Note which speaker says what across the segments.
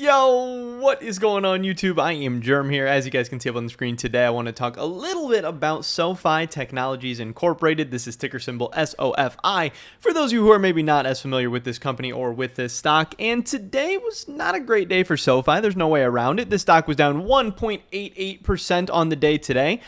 Speaker 1: Yo, what is going on YouTube? I am Germ here. As you guys can see up on the screen today, I want to talk a little bit about SOFI Technologies Incorporated. This is ticker symbol SOFI for those of you who are maybe not as familiar with this company or with this stock. And today was not a great day for SOFI. There's no way around it. This stock was down 1.88% on the day today.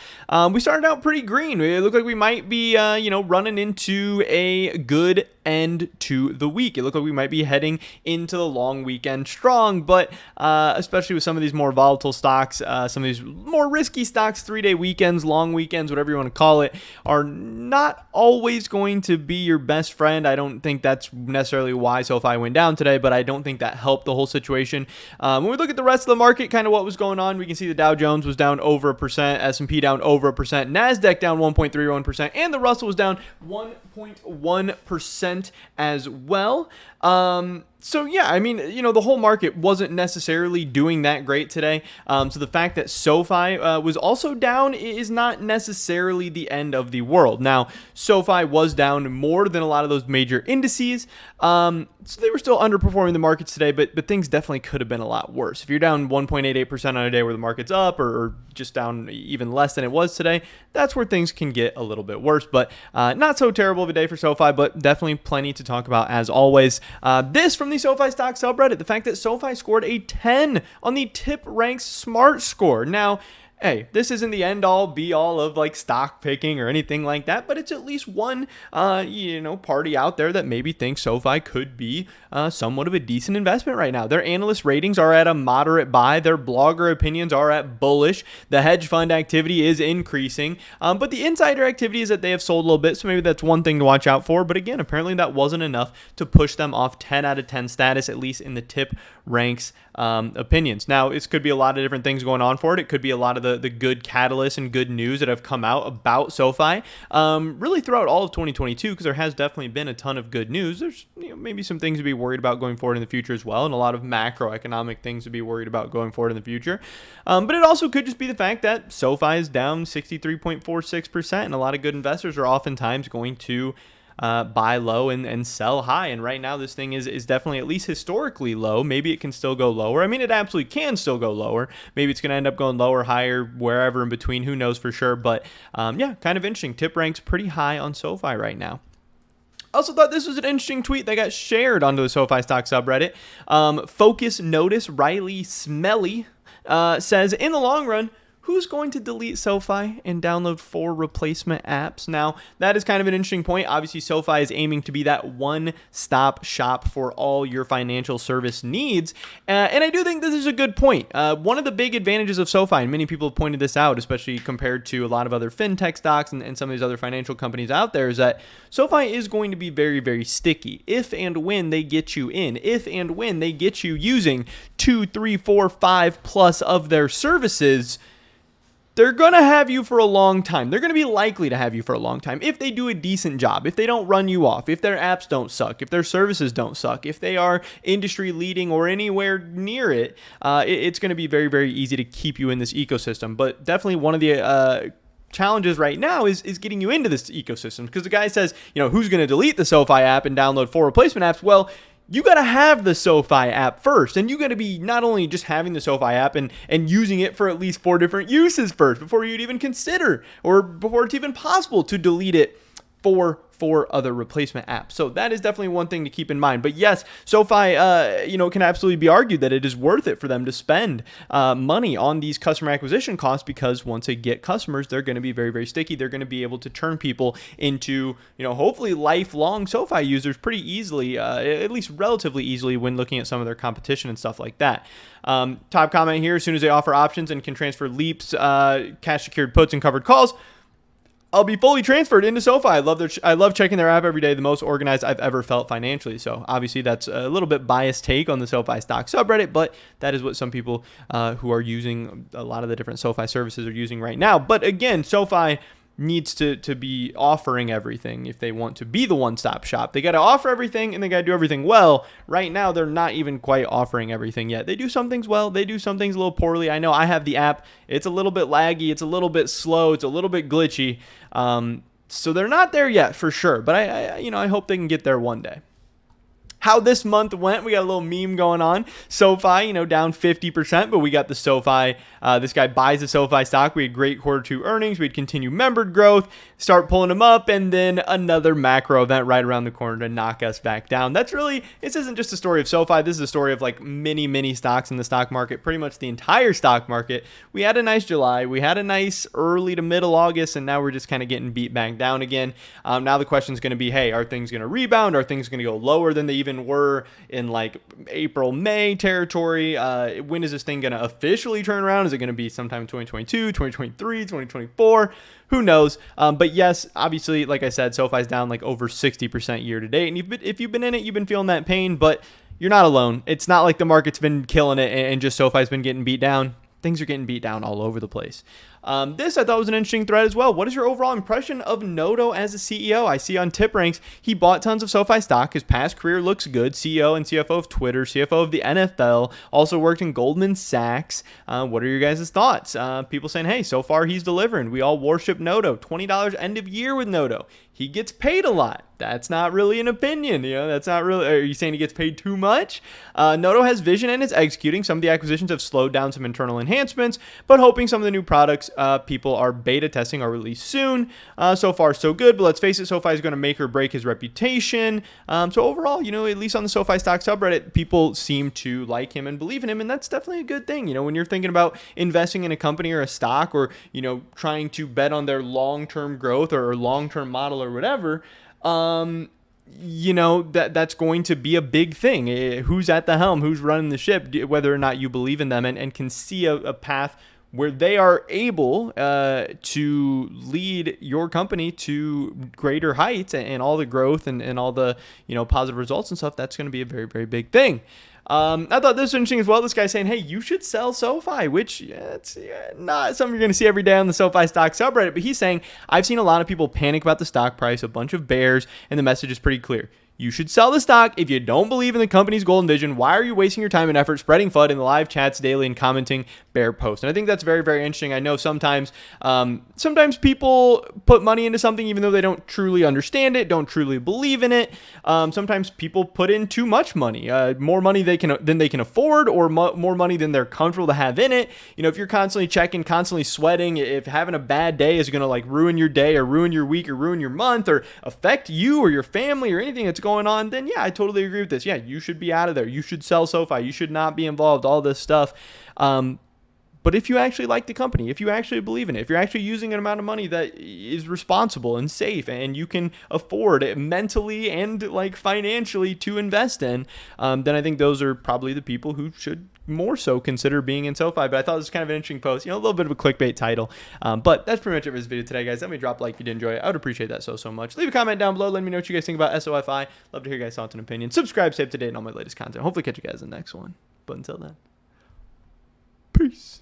Speaker 1: We started out pretty green. It looked like we might be, running into a good end to the week. It looked like we might be heading into the long weekend strong, but especially with some of these more volatile stocks, some of these more risky stocks, 3-day weekends, long weekends, whatever you want to call it, are not always going to be your best friend. I don't think that's necessarily why SOFI went down today, but I don't think that helped the whole situation. When we look at the rest of the market, kind of what was going on, we can see the Dow Jones was down over 1%, S&P down over 1%, NASDAQ down 1.31%, and the Russell was down 1.1% as well. So yeah, I mean, the whole market wasn't necessarily doing that great today. So the fact that SOFI was also down is not necessarily the end of the world. Now, SOFI was down more than a lot of those major indices. So they were still underperforming the markets today, but things definitely could have been a lot worse. If you're down 1.88% on a day where the market's up, or just down even less than it was today, that's where things can get a little bit worse. But not so terrible of a day for SOFI, but definitely plenty to talk about as always. This from the SOFI stock subreddit, the fact that SOFI scored a 10 on the TipRanks Smart Score. Now, hey, this isn't the end-all, be-all of like stock picking or anything like that, but it's at least one, party out there that maybe thinks SOFI could be somewhat of a decent investment right now. Their analyst ratings are at a moderate buy. Their blogger opinions are at bullish. The hedge fund activity is increasing, but the insider activity is that they have sold a little bit, so maybe that's one thing to watch out for. But again, apparently that wasn't enough to push them off 10 out of 10 status, at least in the TipRanks opinions. Now, it could be a lot of different things going on for it. It could be a lot of the good catalysts and good news that have come out about SOFI really throughout all of 2022, because there has definitely been a ton of good news. There's maybe some things to be worried about going forward in the future as well, and a lot of macroeconomic things to be worried about going forward in the future. But it also could just be the fact that SOFI is down 63.46%, and a lot of good investors are oftentimes going to buy low and sell high. And right now this thing is definitely at least historically low. Maybe it can still go lower. I mean, it absolutely can still go lower. Maybe it's going to end up going lower, higher, wherever in between. Who knows for sure. But yeah, kind of interesting. TipRanks pretty high on SOFI right now. Also thought this was an interesting tweet that got shared onto the SOFI stock subreddit. Focus Notice Riley Smelly says, in the long run, who's going to delete SOFI and download 4 replacement apps? Now, that is kind of an interesting point. Obviously, SOFI is aiming to be that one-stop shop for all your financial service needs. And I do think this is a good point. One of the big advantages of SOFI, and many people have pointed this out, especially compared to a lot of other fintech stocks and some of these other financial companies out there, is that SOFI is going to be very, very sticky if and when they get you in, if and when they get you using 2, 3, 4, 5 plus of their services. They're going to have you for a long time. They're going to be likely to have you for a long time if they do a decent job, if they don't run you off, if their apps don't suck, if their services don't suck, if they are industry leading or anywhere near it. It's going to be very, very easy to keep you in this ecosystem. But definitely one of the challenges right now is getting you into this ecosystem, because the guy says, who's going to delete the SOFI app and download 4 replacement apps? Well, you got to have the SOFI app first, and you got to be not only just having the SOFI app and using it for at least 4 different uses first before you'd even consider, or before it's even possible to delete it for 4 other replacement apps. So that is definitely one thing to keep in mind. But yes, SOFI, can absolutely be argued that it is worth it for them to spend money on these customer acquisition costs, because once they get customers, they're going to be very, very sticky. They're going to be able to turn people into, hopefully lifelong SOFI users pretty easily, at least relatively easily, when looking at some of their competition and stuff like that. Top comment here: as soon as they offer options and can transfer leaps, cash secured puts, and covered calls, I'll be fully transferred into SOFI. I love checking their app every day. The most organized I've ever felt financially. So obviously that's a little bit biased take on the SOFI stock subreddit, but that is what some people who are using a lot of the different SOFI services are using right now. But again, SOFI needs to be offering everything if they want to be the one-stop shop. They got to offer everything, and they got to do everything well. Right now, they're not even quite offering everything yet. They do some things well. They do some things a little poorly. I know I have the app. It's a little bit laggy. It's a little bit slow. It's a little bit glitchy. So they're not there yet for sure. But I hope they can get there one day. how this month went. We got a little meme going on. SOFI, down 50%, but we got the SOFI. This guy buys the SOFI stock. We had great Q2 earnings. We'd continue member growth, start pulling them up, and then another macro event right around the corner to knock us back down. This isn't just a story of SOFI. This is a story of like many stocks in the stock market, pretty much the entire stock market. We had a nice July. We had a nice early to middle August, and now we're just kind of getting beat back down again. Now the question is going to be, hey, are things going to rebound? Are things going to go lower than they even were in like April, May territory? When is this thing going to officially turn around? Is it going to be sometime in 2022, 2023, 2024? Who knows? But yes, obviously, like I said, SoFi's down like over 60% year to date. And if you've been in it, you've been feeling that pain, but you're not alone. It's not like the market's been killing it and just SoFi's been getting beat down. Things are getting beat down all over the place. This I thought was an interesting thread as well. What is your overall impression of Noto as a CEO? I see on Tip Ranks, he bought tons of SoFi stock. His past career looks good. CEO and CFO of Twitter, CFO of the NFL, also worked in Goldman Sachs. What are your guys' thoughts? People saying, hey, so far he's delivering. We all worship Noto. $20 end of year with Noto. He gets paid a lot. That's not really an opinion. That's not really. Are you saying he gets paid too much? Noto has vision and is executing. Some of the acquisitions have slowed down some internal enhancements, but hoping some of the new products people are beta testing are released soon. So far, so good. But let's face it, SoFi is going to make or break his reputation. So overall, at least on the SoFi stock subreddit, people seem to like him and believe in him, and that's definitely a good thing. When you're thinking about investing in a company or a stock, or trying to bet on their long-term growth or long-term model or whatever, that's going to be a big thing. Who's at the helm, who's running the ship, whether or not you believe in them and can see a path where they are able to lead your company to greater heights and all the growth and all the positive results and stuff. That's going to be a very, very big thing. I thought this was interesting as well. This guy saying, hey, you should sell SoFi, which it's not something you're going to see every day on the SoFi stock subreddit. But he's saying, I've seen a lot of people panic about the stock price, a bunch of bears, and the message is pretty clear. You should sell the stock if you don't believe in the company's goal and vision. Why are you wasting your time and effort spreading FUD in the live chats daily and commenting bear posts? And I think that's very, very interesting. I know sometimes people put money into something even though they don't truly understand it, don't truly believe in it. Sometimes people put in too much money, more money than they can afford, or more money than they're comfortable to have in it. If you're constantly checking, constantly sweating, if having a bad day is going to like ruin your day or ruin your week or ruin your month or affect you or your family or anything that's going on, then yeah, I totally agree with this. Yeah, you should be out of there. You should sell SoFi. You should not be involved, all this stuff. But if you actually like the company, if you actually believe in it, if you're actually using an amount of money that is responsible and safe and you can afford it mentally and like financially to invest in, then I think those are probably the people who should more so consider being in SoFi. But I thought this was kind of an interesting post, a little bit of a clickbait title. But that's pretty much it for this video today, guys. Let me drop a like if you did enjoy it. I would appreciate that so much. Leave a comment down below. Let me know what you guys think about SOFI. Love to hear your guys' thoughts and opinions. Subscribe, stay up to date on all my latest content. Hopefully catch you guys in the next one. But until then, peace.